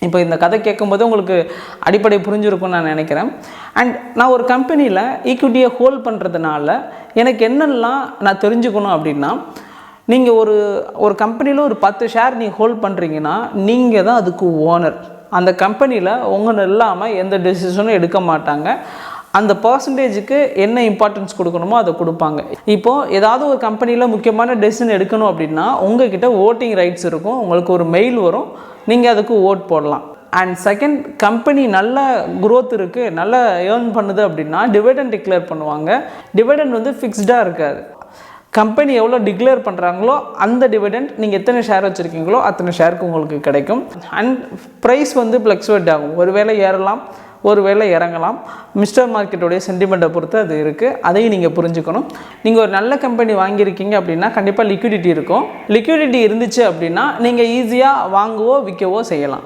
இப்போ இந்த கதை கேட்கும்போது உங்களுக்கு அடிப்படை புரிஞ்சிருக்கும்னு நான் நினைக்கிறேன். அண்ட் நான் ஒரு கம்பெனியில் ஈக்விட்டியை ஹோல்ட் பண்ணுறதுனால எனக்கு என்னெல்லாம் நான் தெரிஞ்சுக்கணும் அப்படின்னா, நீங்கள் ஒரு கம்பெனியில் ஒரு 10 ஷேர் நீங்கள் ஹோல்ட் பண்ணுறீங்கன்னா நீங்கள் தான் அதுக்கு ஓனர். அந்த கம்பெனியில் உங்களை இல்லாமல் எந்த டெசிஷனும் எடுக்க மாட்டாங்க. அந்த பர்சன்டேஜுக்கு என்ன இம்பார்ட்டன்ஸ் கொடுக்கணுமோ அதை கொடுப்பாங்க. இப்போது ஏதாவது ஒரு கம்பெனியில் முக்கியமான டெசிஷன் எடுக்கணும் அப்படின்னா உங்கள்கிட்ட ஓட்டிங் ரைட்ஸ் இருக்கும். உங்களுக்கு ஒரு மெயில் வரும், நீங்கள் அதுக்கு ஓட் போடலாம். அண்ட் செகண்ட், கம்பெனி நல்ல க்ரோத் இருக்குது, நல்லா ஏர்ன் பண்ணுது அப்படின்னா டிவிடெண்ட் டிக்ளேர் பண்ணுவாங்க. டிவிடெண்ட் வந்து ஃபிக்ஸ்டாக இருக்காது. கம்பெனி எவ்வளோ டிக்ளேர் பண்ணுறாங்களோ அந்த டிவிடெண்ட் நீங்கள் எத்தனை ஷேர் வச்சுருக்கீங்களோ அத்தனை ஷேருக்கு உங்களுக்கு கிடைக்கும். அண்ட் ப்ரைஸ் வந்து ஃப்ளக்சுவேட் ஆகும். ஒரு வேளை ஏறலாம், ஒரு வேளை இறங்கலாம். மிஸ்டர் மார்க்கெட்டோடைய சென்டிமெண்ட்டை பொறுத்து அது இருக்குது. அதையும் நீங்கள் புரிஞ்சுக்கணும். நீங்கள் ஒரு நல்ல கம்பெனி வாங்கியிருக்கீங்க அப்படின்னா கண்டிப்பாக லிக்விடிட்டி இருக்கும். லிக்விடிட்டி இருந்துச்சு அப்படின்னா நீங்கள் ஈஸியாக வாங்கவோ விற்கவோ செய்யலாம்.